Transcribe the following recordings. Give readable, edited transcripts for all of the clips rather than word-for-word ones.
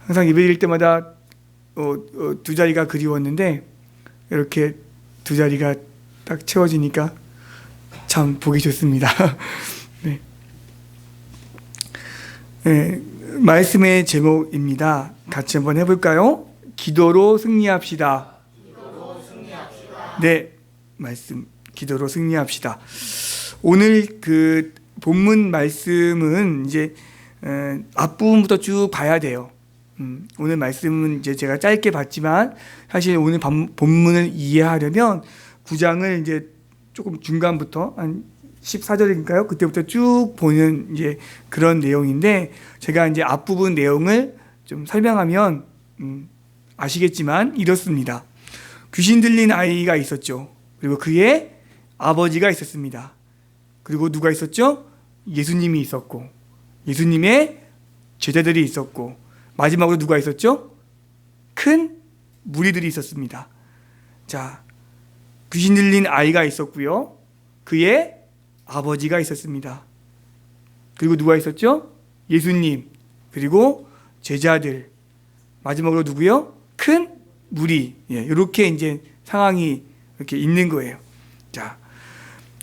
항상 예배드릴 때마다 두 자리가 그리웠는데 이렇게 두 자리가 딱 채워지니까 참 보기 좋습니다. 네. 네, 말씀의 제목입니다. 같이 한번 해볼까요? 기도로 승리합시다. 네, 말씀 기도로 승리합시다. 오늘 그 본문 말씀은 이제 앞부분부터 쭉 봐야 돼요. 오늘 말씀은 이제 제가 짧게 봤지만 사실 오늘 본문을 이해하려면 9장을 이제 조금 중간부터 한 14절인가요? 그때부터 쭉 보는 이제 그런 내용인데 제가 이제 앞부분 내용을 좀 설명하면 아시겠지만 이렇습니다. 귀신 들린 아이가 있었죠. 그리고 그의 아버지가 있었습니다. 그리고 누가 있었죠? 예수님이 있었고 예수님의 제자들이 있었고 마지막으로 누가 있었죠? 큰 무리들이 있었습니다. 자, 귀신 들린 아이가 있었고요. 그의 아버지가 있었습니다. 그리고 누가 있었죠? 예수님, 그리고 제자들. 마지막으로 누구요? 큰 무리. 예, 이렇게 이제 상황이 이렇게 있는 거예요. 자,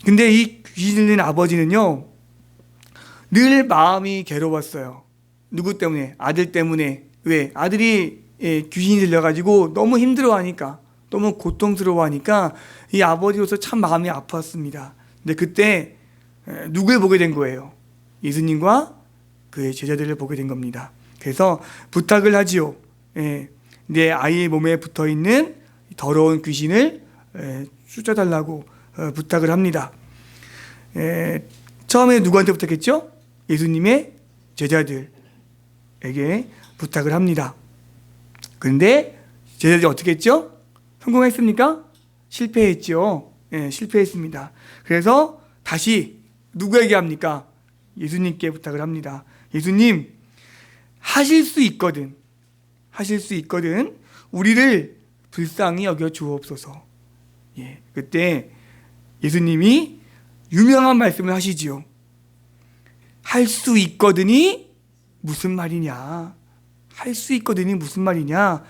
근데 이 귀신 들린 아버지는요, 늘 마음이 괴로웠어요. 누구 때문에? 아들 때문에. 왜? 아들이 귀신이 들려가지고 너무 힘들어하니까, 너무 고통스러워하니까 이 아버지로서 참 마음이 아팠습니다. 근데 그때 누굴 보게 된 거예요? 예수님과 그의 제자들을 보게 된 겁니다. 그래서 부탁을 하지요. 내 아이의 몸에 붙어있는 더러운 귀신을 쫓아달라고 부탁을 합니다. 처음에 누구한테 부탁했죠? 예수님의 제자들에게 부탁을 합니다. 그런데 제자들이 어떻게 했죠? 성공했습니까? 실패했죠. 실패했습니다. 그래서 다시 누구에게 합니까? 예수님께 부탁을 합니다. 예수님, 하실 수 있거든 우리를 불쌍히 여겨 주옵소서. 그때 예수님이 유명한 말씀을 하시지요. 할 수 있거든이 무슨 말이냐? 할 수 있거든이 무슨 말이냐?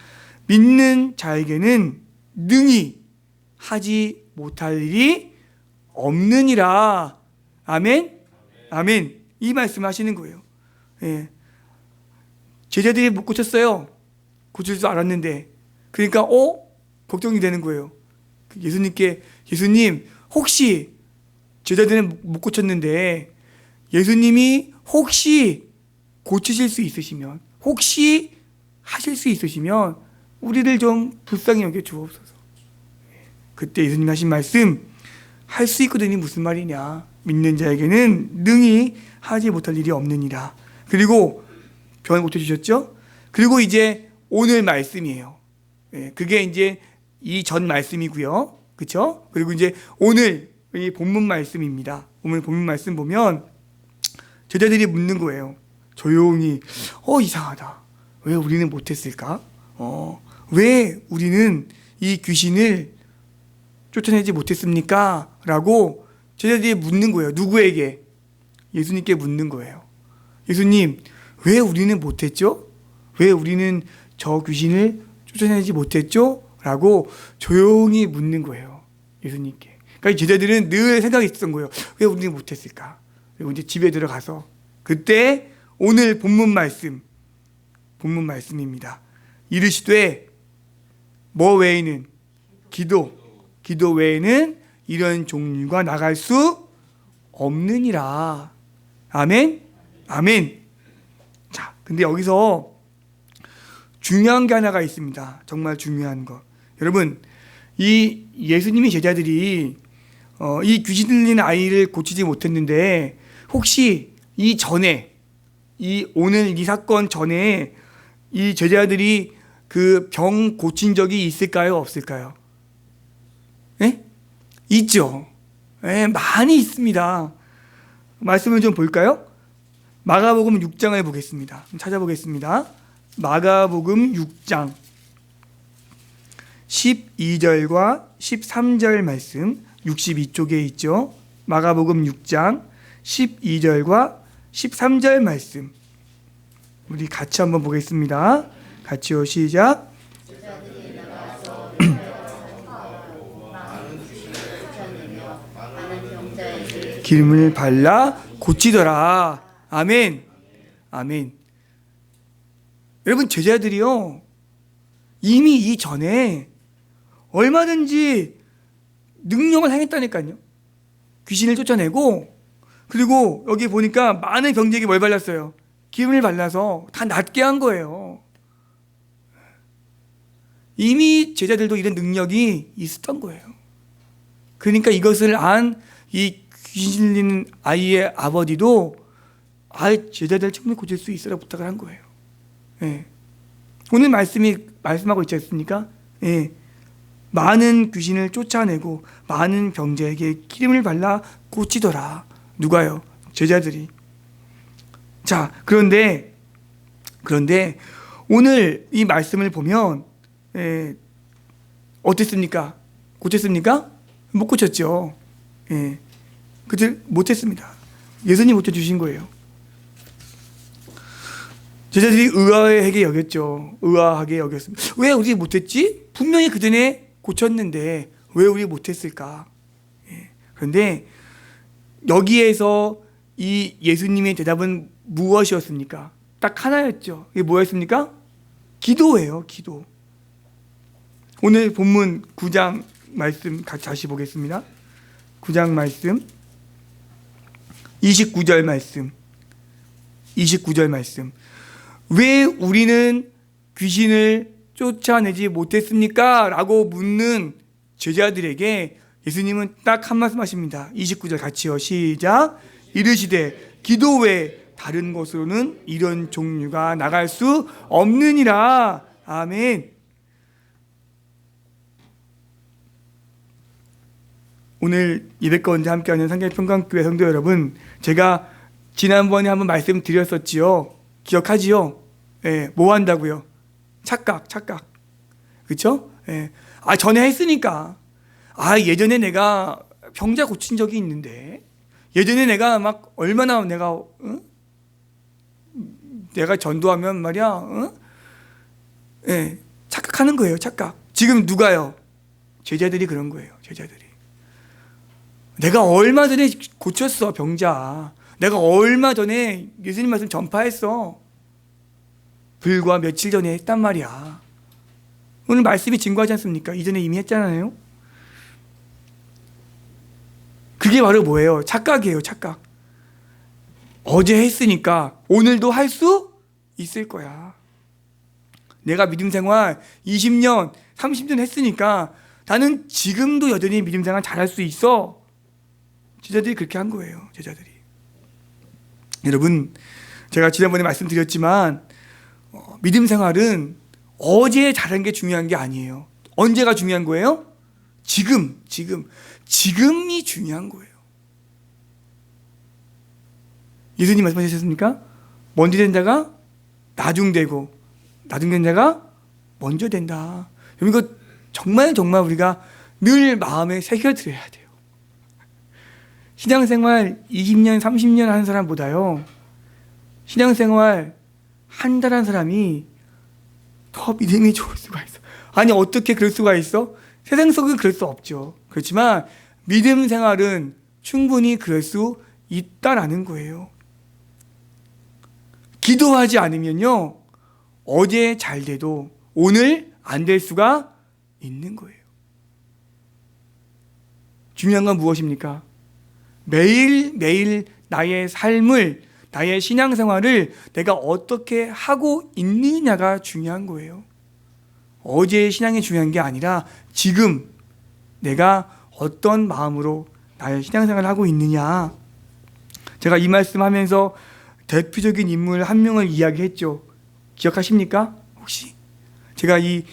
믿는 자에게는 능히 하지 못할 일이 없느니라. 아멘? 아멘. 이 말씀을 하시는 거예요. 제자들이 못 고쳤어요. 고칠 줄 알았는데. 그러니까 걱정이 되는 거예요. 예수님께, 예수님, 혹시 제자들은 못 고쳤는데 예수님이 혹시 고치실 수 있으시면, 혹시 하실 수 있으시면 우리를 좀 불쌍히 여겨 주옵소서. 그때 예수님 하신 말씀, 할 수 있거든이 무슨 말이냐? 믿는 자에게는 능히 하지 못할 일이 없느니라. 그리고 병을 고쳐주셨죠? 그리고 이제 오늘 말씀이에요. 그게 이제 이 전 말씀이고요. 그렇죠? 그리고 이제 오늘 이 본문 말씀입니다. 오늘 본문 말씀 보면 제자들이 묻는 거예요. 조용히 이상하다. 왜 우리는 못했을까? 왜 우리는 이 귀신을 쫓아내지 못했습니까? 라고 제자들이 묻는 거예요. 누구에게? 예수님께 묻는 거예요. 예수님, 왜 우리는 못했죠? 왜 우리는 저 귀신을 쫓아내지 못했죠? 라고 조용히 묻는 거예요. 예수님께. 그러니까 제자들은 늘 생각이 있었던 거예요. 왜 우리는 못했을까? 그리고 이제 집에 들어가서 그때 오늘 본문 말씀입니다. 이르시되 뭐 외에는 기도 외에는 이런 종류가 나갈 수 없느니라. 아멘? 아멘. 자, 근데 여기서 중요한 게 하나가 있습니다. 정말 중요한 거. 여러분, 이 예수님의 제자들이 이 귀신 들린 아이를 고치지 못했는데 혹시 이 전에, 오늘 이 사건 전에 이 제자들이 그 병 고친 적이 있을까요? 없을까요? 있죠. 많이 있습니다. 말씀을 좀 볼까요? 마가복음 6장을 보겠습니다. 찾아보겠습니다. 마가복음 6장 12절과 13절 말씀 62쪽에 있죠. 마가복음 6장 12절과 13절 말씀 우리 같이 한번 보겠습니다. 같이요. 시작. 기름을 발라 고치더라. 아멘. 아멘. 여러분, 제자들이요, 이미 이전에 얼마든지 능력을 행했다니까요. 귀신을 쫓아내고, 그리고 여기 보니까 많은 병자에게 뭘 발랐어요? 기름을 발라서 다 낫게 한 거예요. 이미 제자들도 이런 능력이 있었던 거예요. 그러니까 이것을 안 이 귀신 들리는 아이의 아버지도 제자들 충분히 고칠 수 있으라 부탁을 한 거예요. 예. 오늘 말씀하고 있지 않습니까? 예. 많은 귀신을 쫓아내고 많은 병자에게 기름을 발라 고치더라. 누가요? 제자들이. 자, 그런데 오늘 이 말씀을 보면 어땠습니까? 고쳤습니까? 못 고쳤죠. 예. 그들 못했습니다. 예수님 고쳐주신 거예요. 제자들이 의아하게 여겼죠. 의아하게 여겼습니다. 왜 우리 못했지? 분명히 그 전에 고쳤는데 왜 우리 못했을까? 예. 그런데 여기에서 이 예수님의 대답은 무엇이었습니까? 딱 하나였죠. 이게 뭐였습니까? 기도예요. 기도. 오늘 본문 9장 말씀 같이 다시 보겠습니다. 9장 말씀 29절 말씀. 왜 우리는 귀신을 쫓아내지 못했습니까? 라고 묻는 제자들에게 예수님은 딱 한 말씀 하십니다. 29절 같이요. 시작. 이르시되 기도 외 다른 곳으로는 이런 종류가 나갈 수 없느니라. 아멘. 오늘 예배 가운데 함께하는 상계평강교회 성도 여러분, 제가 지난번에 한번 말씀드렸었지요. 기억하지요? 예, 뭐 한다고요? 착각. 그렇죠? 예. 전에 했으니까. 예전에 내가 병자 고친 적이 있는데, 예전에 내가 막 얼마나 내가 전도하면 말이야, 예, 착각하는 거예요. 착각. 지금 누가요? 제자들이 그런 거예요. 제자들이. 내가 얼마 전에 고쳤어, 병자. 내가 얼마 전에 예수님 말씀 전파했어. 불과 며칠 전에 했단 말이야. 오늘 말씀이 증거하지 않습니까? 이전에 이미 했잖아요. 그게 바로 뭐예요? 착각이에요. 착각. 어제 했으니까 오늘도 할 수 있을 거야. 내가 믿음 생활 20년, 30년 했으니까 나는 지금도 여전히 믿음 생활 잘할 수 있어. 제자들이 그렇게 한 거예요. 제자들이. 여러분, 제가 지난번에 말씀드렸지만 믿음 생활은 어제 잘한 게 중요한 게 아니에요. 언제가 중요한 거예요? 지금이 중요한 거예요. 예수님 말씀하셨습니까? 먼저 된 자가 나중되고 나중된 자가 먼저 된다. 여러분, 이거 정말 우리가 늘 마음에 새겨드려야 돼요. 신앙생활 20년, 30년 하는 사람보다요, 신앙생활 한 달 한 사람이 더 믿음이 좋을 수가 있어. 아니, 어떻게 그럴 수가 있어? 세상 속은 그럴 수 없죠. 그렇지만 믿음 생활은 충분히 그럴 수 있다라는 거예요. 기도하지 않으면요, 어제 잘 돼도 오늘 안 될 수가 있는 거예요. 중요한 건 무엇입니까? 매일매일 나의 삶을, 나의 신앙생활을 내가 어떻게 하고 있느냐가 중요한 거예요. 어제의 신앙이 중요한 게 아니라 지금 내가 어떤 마음으로 나의 신앙생활을 하고 있느냐. 제가 이 말씀하면서 대표적인 인물 한 명을 이야기했죠. 기억하십니까? 혹시? 제가 이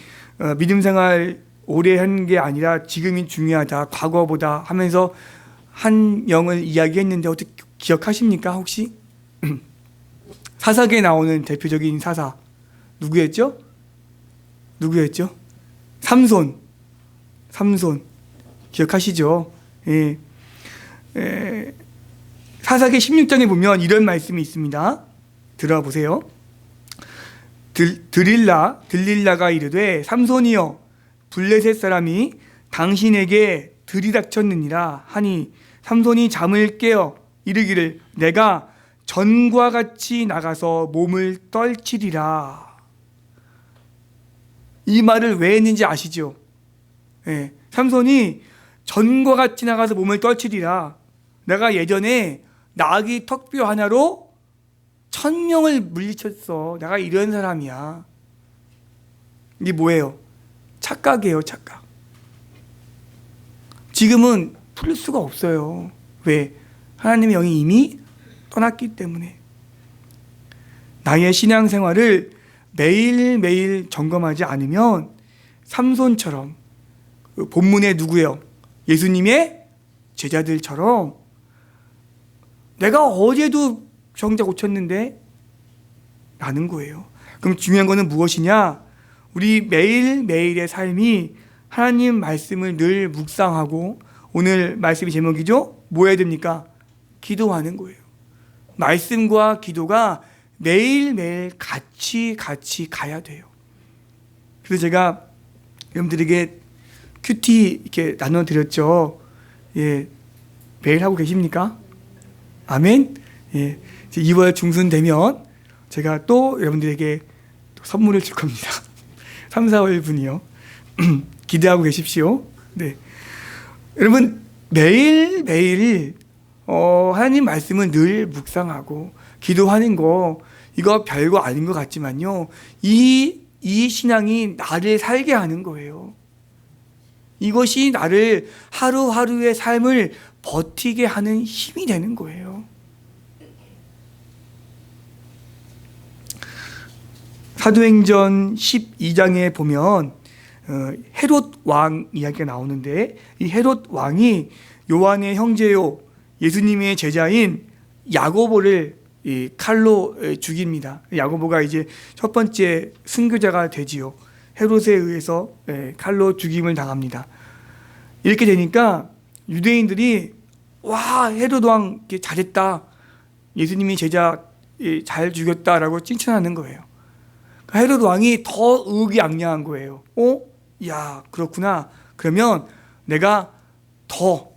믿음생활 오래 한 게 아니라 지금이 중요하다, 과거보다 하면서 한 영을 이야기했는데 어떻게 기억하십니까? 혹시? 사사기에 나오는 대표적인 사사 누구였죠? 삼손 기억하시죠? 예. 사사기 16장에 보면 이런 말씀이 있습니다. 들어보세요. 들릴라가 이르되 삼손이여 블레셋 사람이 당신에게 들이닥쳤느니라 하니 삼손이 잠을 깨어 이르기를 내가 전과 같이 나가서 몸을 떨치리라. 이 말을 왜 했는지 아시죠? 예, 삼손이 전과 같이 나가서 몸을 떨치리라. 내가 예전에 나귀 턱뼈 하나로 1000명을 물리쳤어. 내가 이런 사람이야. 이게 뭐예요? 착각이에요, 착각. 지금은 풀 수가 없어요. 왜? 하나님의 영이 이미 떠났기 때문에. 나의 신앙생활을 매일매일 점검하지 않으면 삼손처럼, 본문에 누구예요? 예수님의 제자들처럼 내가 어제도 병자 고쳤는데 라는 거예요. 그럼 중요한 거는 무엇이냐? 우리 매일매일의 삶이 하나님 말씀을 늘 묵상하고, 오늘 말씀의 제목이죠? 뭐 해야 됩니까? 기도하는 거예요. 말씀과 기도가 매일매일 같이 가야 돼요. 그래서 제가 여러분들에게 큐티 이렇게 나눠드렸죠. 예, 매일 하고 계십니까? 아멘. 예, 2월 중순 되면 제가 또 여러분들에게 또 선물을 줄 겁니다. 3, 4월 분이요. 기대하고 계십시오. 네, 여러분 매일 하나님 말씀을 늘 묵상하고 기도하는 거, 이거 별거 아닌 것 같지만요, 이 신앙이 나를 살게 하는 거예요. 이것이 나를 하루하루의 삶을 버티게 하는 힘이 되는 거예요. 사도행전 12장에 보면 헤롯 왕 이야기가 나오는데, 이 헤롯 왕이 요한의 형제요 예수님의 제자인 야고보를 이 칼로 죽입니다. 야고보가 이제 첫 번째 순교자가 되지요. 헤롯에 의해서 칼로 죽임을 당합니다. 이렇게 되니까 유대인들이 와, 헤롯 왕 잘했다, 예수님이 제자 잘 죽였다라고 칭찬하는 거예요. 헤롯 왕이 더 의기양양한 거예요. 야, 그렇구나. 그러면 내가 더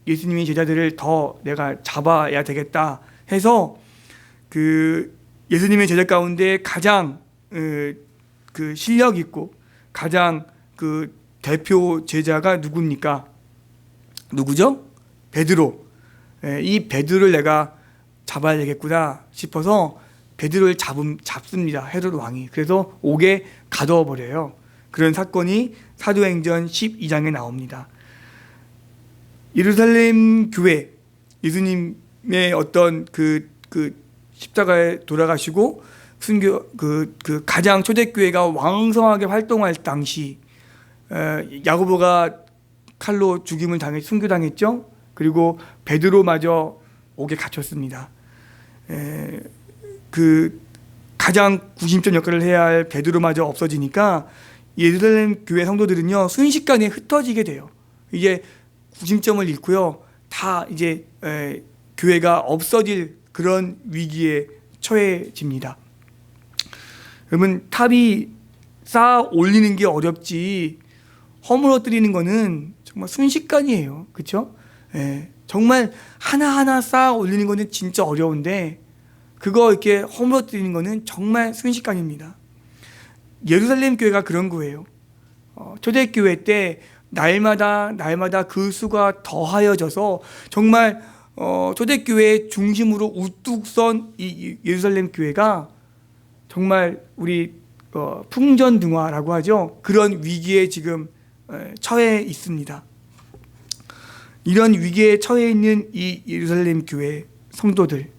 예수님의 제자들을 더 내가 잡아야 되겠다 해서, 그 예수님의 제자 가운데 가장 그 실력 있고 가장 그 대표 제자가 누굽니까? 누구죠? 베드로. 이 베드로를 내가 잡아야 되겠구나 싶어서 베드로를 잡습니다. 헤롯 왕이. 그래서 옥에 가둬 버려요. 그런 사건이 사도행전 12장에 나옵니다. 예루살렘 교회, 예수님의 어떤 그 십자가에 돌아가시고 순교 그 가장 초대교회가 왕성하게 활동할 당시, 야고보가 칼로 죽임을 순교당했죠. 그리고 베드로마저 옥에 갇혔습니다. 그 가장 구심점 역할을 해야 할 베드로마저 없어지니까 예루살렘 교회 성도들은요 순식간에 흩어지게 돼요. 이제 구심점을 잃고요, 다 이제 교회가 없어질 그런 위기에 처해집니다. 여러분, 탑이 쌓아 올리는 게 어렵지 허물어뜨리는 거는 정말 순식간이에요. 그렇죠? 정말 하나하나 쌓아 올리는 거는 진짜 어려운데, 그거 이렇게 허물어뜨리는 거는 정말 순식간입니다. 예루살렘 교회가 그런 거예요. 초대교회 때 날마다 그 수가 더하여져서 정말 초대교회의 중심으로 우뚝 선 이 예루살렘 교회가 정말 우리 풍전등화라고 하죠. 그런 위기에 지금 처해 있습니다. 이런 위기에 처해 있는 이 예루살렘 교회 성도들,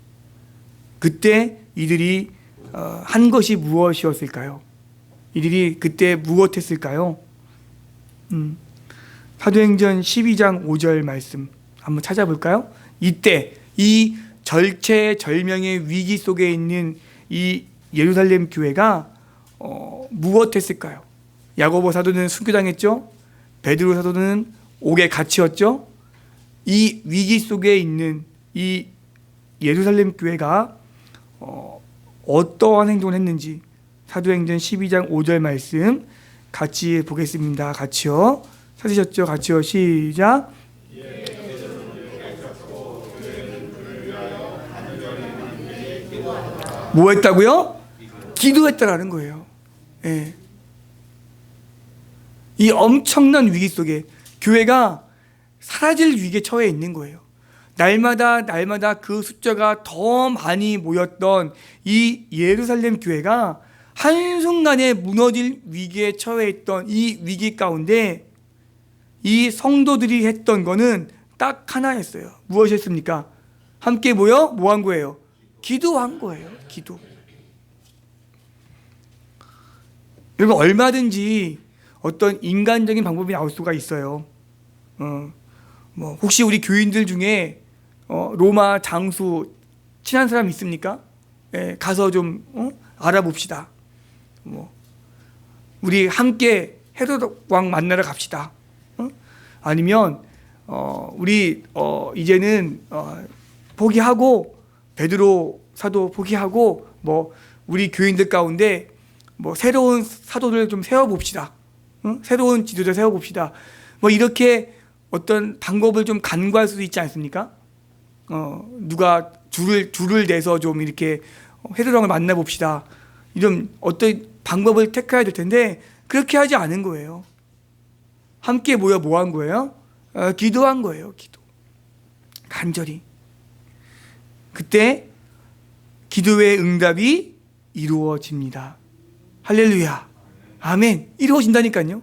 그때 이들이 한 것이 무엇이었을까요? 이들이 그때 무엇했을까요? 사도행전 12장 5절 말씀 한번 찾아볼까요? 이때 이 절체절명의 위기 속에 있는 이 예루살렘 교회가 무엇했을까요? 야고보 사도는 순교당했죠. 베드로 사도는 옥에 갇혔죠. 이 위기 속에 있는 이 예루살렘 교회가 어떠한 행동을 했는지, 사도행전 12장 5절 말씀 같이 보겠습니다. 같이요. 찾으셨죠? 같이요. 시작. 뭐 했다고요? 기도했다라는 거예요. 예. 이 엄청난 위기 속에 교회가 사라질 위기에 처해 있는 거예요. 날마다 그 숫자가 더 많이 모였던 이 예루살렘 교회가 한순간에 무너질 위기에 처해 있던 이 위기 가운데 이 성도들이 했던 거는 딱 하나였어요. 무엇이었습니까? 함께 모여 뭐 한 거예요? 기도한 거예요. 기도. 여러분, 얼마든지 어떤 인간적인 방법이 나올 수가 있어요. 뭐 혹시 우리 교인들 중에 로마 장수 친한 사람 있습니까? 예, 가서 좀 알아봅시다. 뭐 우리 함께 헤로드 왕 만나러 갑시다. 아니면 우리 이제는 포기하고 베드로 사도 포기하고 뭐 우리 교인들 가운데 뭐 새로운 사도들 좀 세워봅시다. 새로운 지도자 세워봅시다. 뭐 이렇게 어떤 방법을 좀 간과할 수도 있지 않습니까? 누가 줄을 내서 좀 이렇게 헤로당을 만나봅시다. 이런 어떤 방법을 택해야 될 텐데 그렇게 하지 않은 거예요. 함께 모여 뭐 한 거예요? 기도한 거예요. 기도. 간절히. 그때 기도의 응답이 이루어집니다. 할렐루야. 아멘. 이루어진다니까요.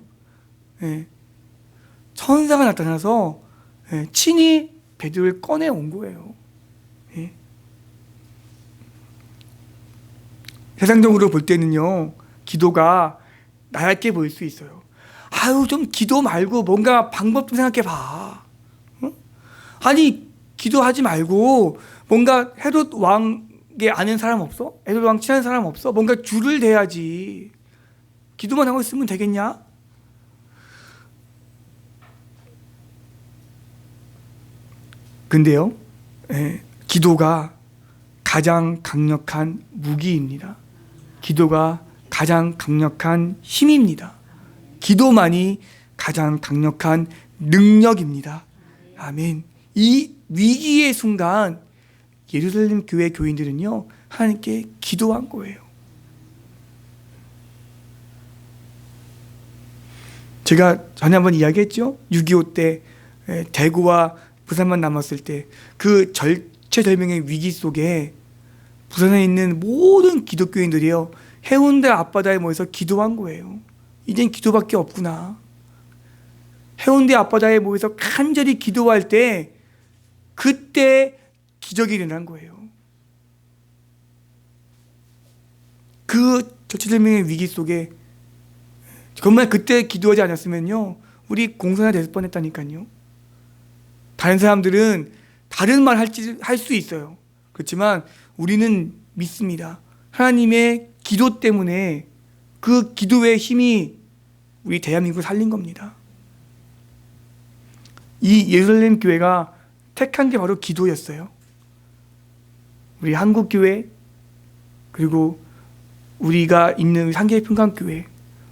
예. 천사가 나타나서 친히 베드로를 꺼내온 거예요. 예. 세상적으로 볼 때는요, 기도가 나약해 보일 수 있어요. 아유, 좀 기도 말고 뭔가 방법 좀 생각해 봐. 아니, 기도하지 말고 뭔가 헤롯 왕에 아는 사람 없어? 헤롯 왕 친한 사람 없어? 뭔가 줄을 대야지. 기도만 하고 있으면 되겠냐? 근데요, 기도가 가장 강력한 무기입니다. 기도가 가장 강력한 힘입니다. 기도만이 가장 강력한 능력입니다. 아멘. 이 위기의 순간 예루살렘 교회 교인들은요, 하나님께 기도한 거예요. 제가 전에 한번 이야기했죠. 6.25 때 대구와 부산만 남았을 때 그 절체절명의 위기 속에 부산에 있는 모든 기독교인들이요, 해운대 앞바다에 모여서 기도한 거예요. 이젠 기도밖에 없구나. 해운대 앞바다에 모여서 간절히 기도할 때 그때 기적이 일어난 거예요. 그 절체절명의 위기 속에 정말 그때 기도하지 않았으면요, 우리 공산화 됐을 뻔했다니까요. 다른 사람들은 다른 말 할 수 있어요. 그렇지만 우리는 믿습니다. 하나님의 기도 때문에 그 기도의 힘이 우리 대한민국을 살린 겁니다. 이 예루살렘 교회가 택한 게 바로 기도였어요. 우리 한국교회, 그리고 우리가 있는 상계평강교회,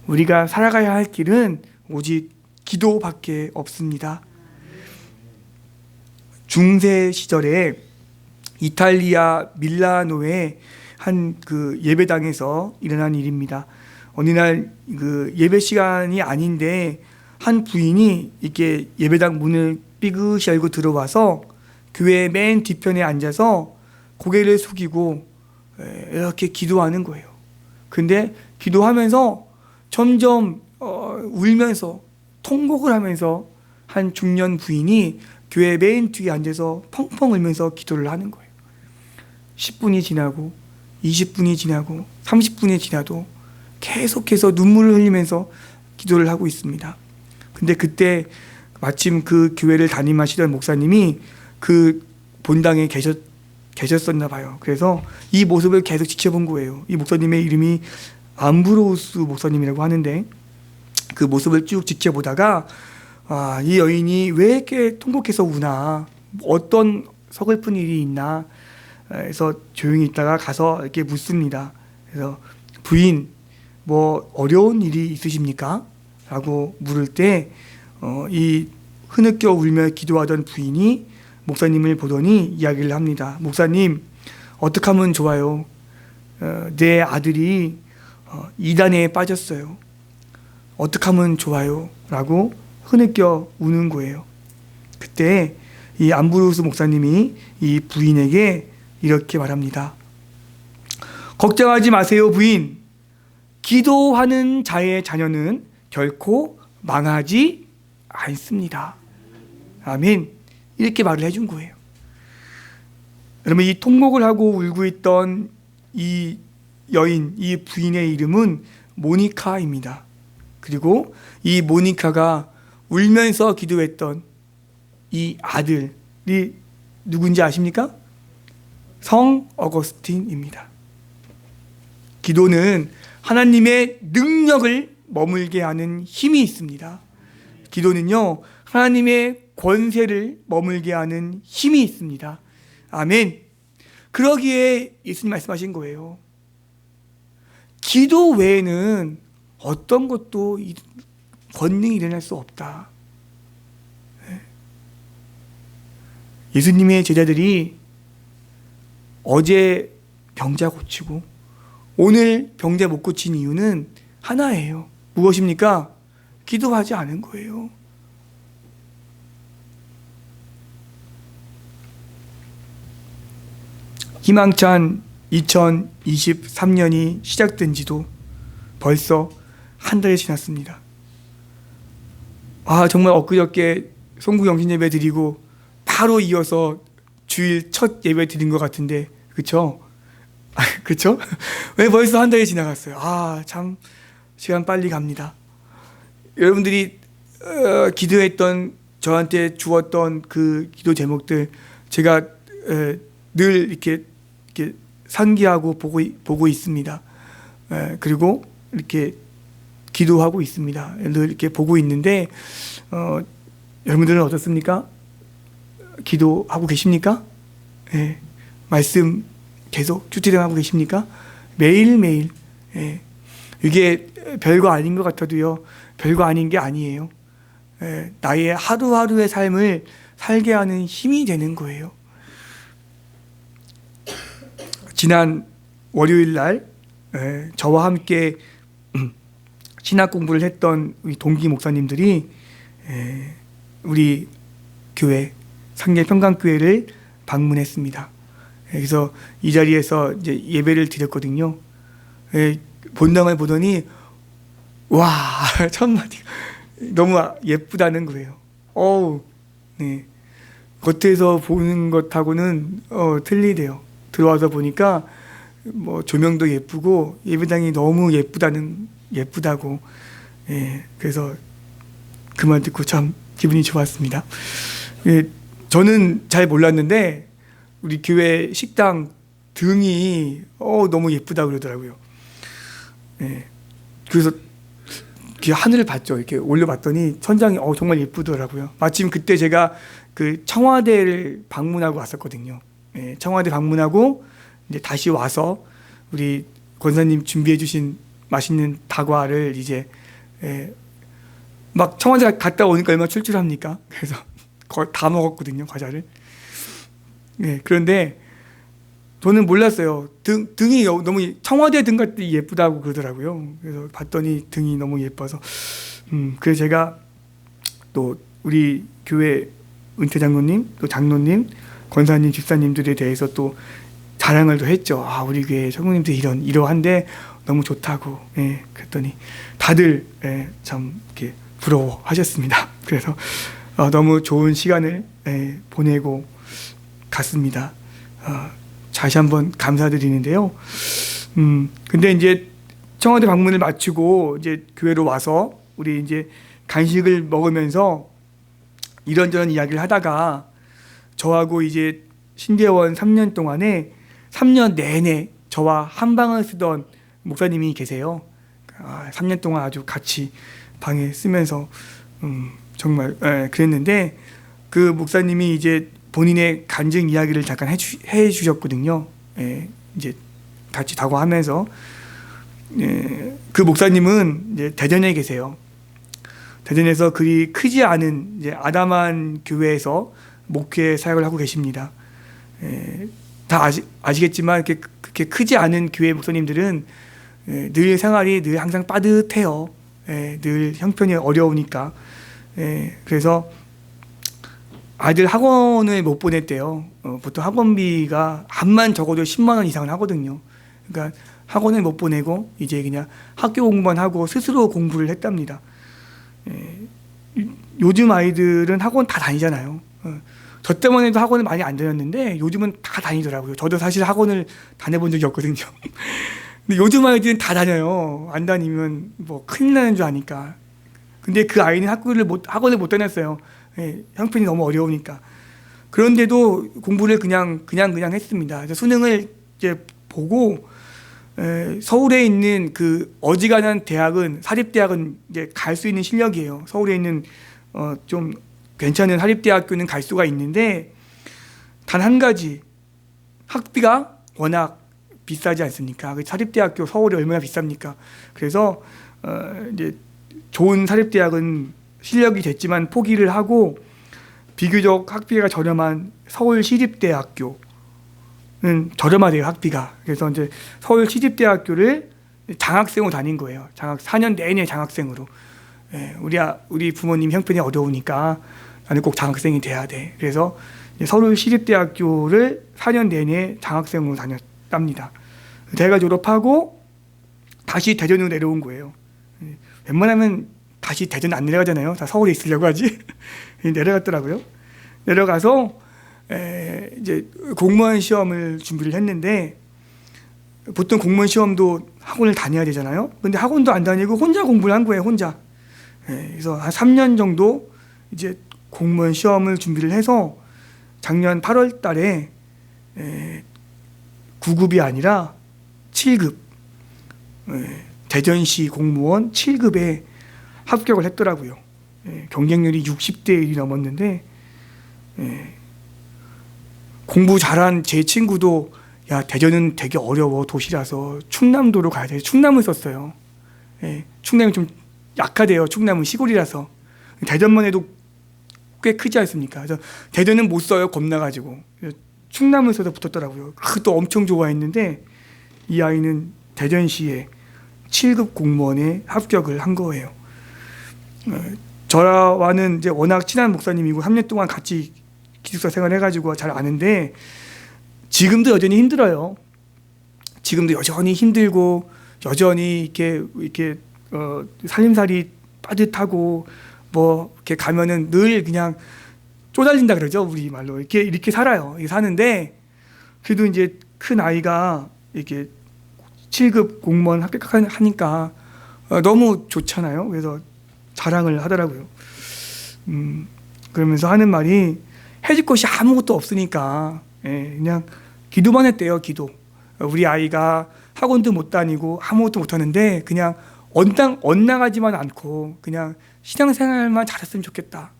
우리가 살아가야 할 길은 오직 기도밖에 없습니다. 중세 시절에 이탈리아 밀라노의 한 그 예배당에서 일어난 일입니다. 어느 날 그 예배 시간이 아닌데 한 부인이 이렇게 예배당 문을 삐그시 열고 들어와서 교회 맨 뒤편에 앉아서 고개를 숙이고 이렇게 기도하는 거예요. 근데 기도하면서 점점 울면서 통곡을 하면서 한 중년 부인이 교회 맨 뒤에 앉아서 펑펑 울면서 기도를 하는 거예요. 10분이 지나고 20분이 지나고 30분이 지나도 계속해서 눈물을 흘리면서 기도를 하고 있습니다. 근데 그때 마침 그 교회를 담임하시던 목사님이 그 본당에 계셨었나 봐요. 그래서 이 모습을 계속 지켜본 거예요. 이 목사님의 이름이 암브로우스 목사님이라고 하는데, 그 모습을 쭉 지켜보다가 이 여인이 왜 이렇게 통곡해서 우나, 어떤 서글픈 일이 있나, 그래서 조용히 있다가 가서 이렇게 묻습니다. 그래서 부인, 뭐 어려운 일이 있으십니까? 라고 물을 때 이 흐느껴 울며 기도하던 부인이 목사님을 보더니 이야기를 합니다. 목사님, 어떻게 하면 좋아요? 내 아들이 이단에 빠졌어요. 어떻게 하면 좋아요? 라고 흐느껴 우는 거예요. 그때 이 암브로스 목사님이 이 부인에게 이렇게 말합니다. 걱정하지 마세요, 부인. 기도하는 자의 자녀는 결코 망하지 않습니다. 아멘. 이렇게 말을 해준 거예요. 여러분, 이 통곡을 하고 울고 있던 이 여인, 이 부인의 이름은 모니카입니다. 그리고 이 모니카가 울면서 기도했던 이 아들이 누군지 아십니까? 성 어거스틴입니다. 기도는 하나님의 능력을 머물게 하는 힘이 있습니다. 기도는요, 하나님의 권세를 머물게 하는 힘이 있습니다. 아멘. 그러기에 예수님 말씀하신 거예요. 기도 외에는 어떤 것도 권능이 일어날 수 없다. 예수님의 제자들이 어제 병자 고치고 오늘 병자 못 고친 이유는 하나예요. 무엇입니까? 기도하지 않은 거예요. 희망찬 2023년이 시작된 지도 벌써 한 달이 지났습니다. 정말 엊그저께 송구영신 예배 드리고 바로 이어서 주일 첫 예배 드린 것 같은데, 그쵸? 그쵸? 왜 벌써 한 달이 지나갔어요? 참 시간 빨리 갑니다. 여러분들이 기도했던, 저한테 주었던 그 기도 제목들 제가 늘 이렇게 상기하고 보고 있습니다. 그리고 이렇게 기도하고 있습니다. 늘 이렇게 보고 있는데 여러분들은 어떻습니까? 기도하고 계십니까? 말씀 계속 주티령하고 계십니까? 매일매일. 이게 별거 아닌 것 같아도요, 별거 아닌 게 아니에요. 나의 하루하루의 삶을 살게 하는 힘이 되는 거예요. 지난 월요일 날 저와 함께 신학 공부를 했던 우리 동기 목사님들이 우리 교회 상계평강교회를 방문했습니다. 그래서 이 자리에서 이제 예배를 드렸거든요. 본당을 보더니 와, 첫 마디가 너무 예쁘다는 거예요. 네. 겉에서 보는 것하고는 틀리대요. 들어와서 보니까 뭐 조명도 예쁘고 예배당이 너무 예쁘다고. 그래서 그 말 듣고 참 기분이 좋았습니다. 저는 잘 몰랐는데 우리 교회 식당 등이 너무 예쁘다 그러더라고요. 그래서 하늘을 봤죠. 이렇게 올려봤더니 천장이 정말 예쁘더라고요. 마침 그때 제가 그 청와대를 방문하고 왔었거든요. 청와대 방문하고 이제 다시 와서 우리 권사님 준비해 주신 맛있는 다과를 이제 막 청와대 갔다 오니까 얼마나 출출합니까? 그래서 다 먹었거든요, 과자를. 그런데 저는 몰랐어요. 등이 너무 청와대 등 같이 예쁘다고 그러더라고요. 그래서 봤더니 등이 너무 예뻐서 그래서 제가 또 우리 교회 은퇴 장로님, 또 장로님, 권사님, 집사님들에 대해서 또 자랑을 또 했죠. 우리 교회 성도님들 이러한데 너무 좋다고. 그랬더니 다들 참 이렇게 부러워하셨습니다. 그래서 너무 좋은 시간을 보내고 갔습니다. 다시 한번 감사드리는데요. 근데 이제 청와대 방문을 마치고 이제 교회로 와서 우리 이제 간식을 먹으면서 이런저런 이야기를 하다가 저하고 이제 신대원 3년 동안에 3년 내내 저와 한 방을 쓰던 목사님이 계세요. 3년 동안 아주 같이 방에 쓰면서 정말 그랬는데 그 목사님이 이제 본인의 간증 이야기를 잠깐 해 주셨거든요. 이제 같이 다과하면서 그 목사님은 이제 대전에 계세요. 대전에서 그리 크지 않은 이제 아담한 교회에서 목회 사역을 하고 계십니다. 다 아시겠지만 그렇게 크지 않은 교회 목사님들은 늘 생활이 늘 항상 빠듯해요. 늘 형편이 어려우니까. 그래서 아이들 학원을 못 보냈대요. 보통 학원비가 암만 적어도 10만 원 이상은 하거든요. 그러니까 학원을 못 보내고 이제 그냥 학교 공부만 하고 스스로 공부를 했답니다. 요즘 아이들은 학원 다 다니잖아요. 저 때문에도 학원을 많이 안 다녔는데 요즘은 다 다니더라고요. 저도 사실 학원을 다녀본 적이 없거든요. 근데 요즘 아이들은 다 다녀요. 안 다니면 뭐 큰일 나는 줄 아니까. 근데 그 아이는 학원을 못 다녔어요. 형편이 너무 어려우니까. 그런데도 공부를 그냥 했습니다. 그래서 수능을 이제 보고 서울에 있는 그 어지간한 대학은 사립대학은 이제 갈 수 있는 실력이에요. 서울에 있는 좀 괜찮은 사립대학교는 갈 수가 있는데 단 한 가지 학비가 워낙 비싸지 않습니까? 그 사립대학교 서울이 얼마나 비쌉니까? 그래서 이제 좋은 사립대학은 실력이 됐지만 포기를 하고 비교적 학비가 저렴한 서울 시립대학교는 저렴하대요, 학비가. 그래서 이제 서울 시립대학교를 장학생으로 다닌 거예요. 4년 내내 장학생으로. 우리 부모님 형편이 어려우니까 나는 꼭 장학생이 돼야 돼. 그래서 서울 시립대학교를 4년 내내 장학생으로 다녔답니다. 대가 졸업하고 다시 대전으로 내려온 거예요. 웬만하면 다시 대전 안 내려가잖아요. 다 서울에 있으려고 하지. 내려갔더라고요. 내려가서 이제 공무원 시험을 준비를 했는데 보통 공무원 시험도 학원을 다녀야 되잖아요. 근데 학원도 안 다니고 혼자 공부를 한 거예요. 혼자. 그래서 한 3년 정도 이제 공무원 시험을 준비를 해서 작년 8월 달에 9급이 아니라 7급 대전시 공무원 7급에 합격을 했더라고요. 경쟁률이 60대 1이 넘었는데 공부 잘한 제 친구도 야 대전은 되게 어려워 도시라서 충남도로 가야 돼. 충남을 썼어요. 충남이 좀 약하대요. 충남은 시골이라서. 대전만 해도 꽤 크지 않습니까? 그래서 대전은 못 써요. 겁나가지고. 충남을 써서 붙었더라고요. 그것도 엄청 좋아했는데 이 아이는 대전시에 7급 공무원에 합격을 한 거예요. 저와는 이제 워낙 친한 목사님이고 3년 동안 같이 기숙사 생활해가지고 잘 아는데 지금도 여전히 힘들어요. 지금도 여전히 힘들고 여전히 이렇게 살림살이 빠듯하고 뭐 이렇게 가면은 늘 그냥 쪼달린다 그러죠. 우리 말로 이렇게 살아요. 이렇게 사는데 그래도 이제 큰 아이가 이렇게 7급 공무원 합격하니까 너무 좋잖아요. 그래서 자랑을 하더라고요. 그러면서 하는 말이 해줄 것이 아무것도 없으니까 그냥 기도만 했대요. 기도. 우리 아이가 학원도 못 다니고 아무것도 못 하는데 그냥 엇나가지만 않고 그냥 신앙생활만 잘했으면 좋겠다.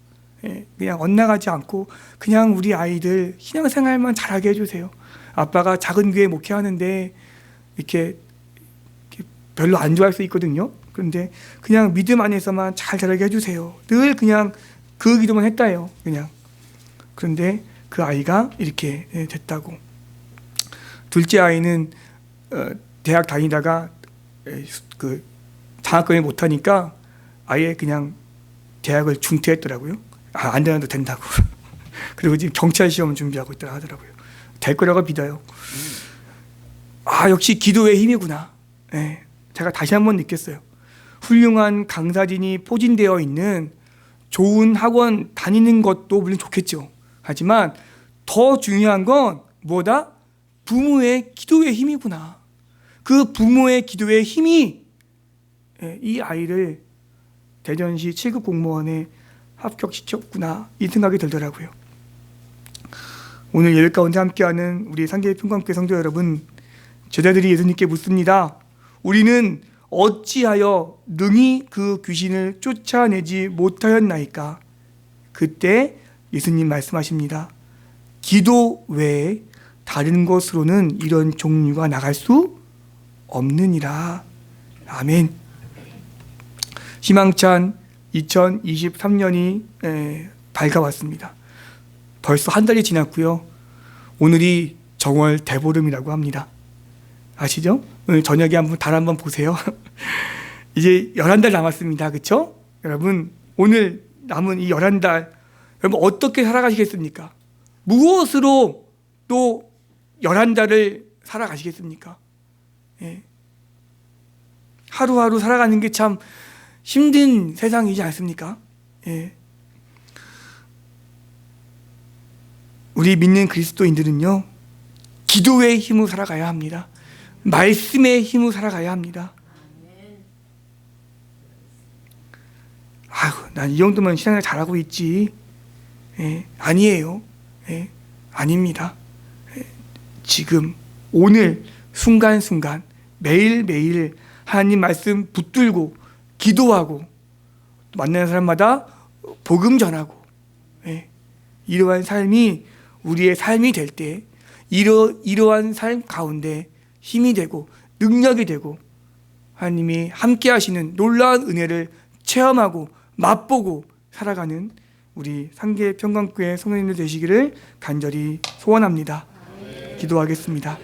그냥 엇나가지 않고 그냥 우리 아이들 신앙생활만 잘하게 해주세요. 아빠가 작은 교회 목회하는데 이렇게 별로 안 좋아할 수 있거든요. 그런데 그냥 믿음 안에서만 잘 자라게 해주세요. 늘 그냥 그 기도만 했다요. 그냥. 그런데 그 아이가 이렇게 됐다고. 둘째 아이는 대학 다니다가 그 장학금을 못하니까 아예 그냥 대학을 중퇴했더라고요. 안 다녀도 된다고. 그리고 지금 경찰 시험 준비하고 있다고 하더라고요. 될 거라고 믿어요. 역시 기도의 힘이구나. 제가 다시 한번 느꼈어요. 훌륭한 강사진이 포진되어 있는 좋은 학원 다니는 것도 물론 좋겠죠. 하지만 더 중요한 건 뭐다? 부모의 기도의 힘이구나. 그 부모의 기도의 힘이 이 아이를 대전시 7급 공무원에 합격시켰구나 이 생각이 들더라고요. 오늘 예배 가운데 함께하는 우리 상계의 평강교회 성도 여러분, 제자들이 예수님께 묻습니다. 우리는 어찌하여 능히 그 귀신을 쫓아내지 못하였나이까? 그때 예수님 말씀하십니다. 기도 외에 다른 것으로는 이런 종류가 나갈 수 없느니라. 아멘. 희망찬 2023년이 밝아왔습니다. 벌써 한 달이 지났고요. 오늘이 정월 대보름이라고 합니다. 아시죠? 오늘 저녁에 달 한번 보세요. 이제 11달 남았습니다. 그렇죠? 여러분, 오늘 남은 이 11달 여러분 어떻게 살아가시겠습니까? 무엇으로 또 11달을 살아가시겠습니까? 예. 하루하루 살아가는 게 참 힘든 세상이지 않습니까? 예. 우리 믿는 그리스도인들은요, 기도의 힘으로 살아가야 합니다. 말씀의 힘으로 살아가야 합니다. 아유, 난 이 정도면 신앙을 잘하고 있지. 예, 아니에요. 예, 아닙니다. 예, 지금 오늘 순간순간 매일매일 하나님 말씀 붙들고 기도하고 만나는 사람마다 복음 전하고, 예, 이러한 삶이 우리의 삶이 될 때 이러한 삶 가운데 힘이 되고 능력이 되고 하나님이 함께 하시는 놀라운 은혜를 체험하고 맛보고 살아가는 우리 상계 평강교회 성도님들 되시기를 간절히 소원합니다. 기도하겠습니다.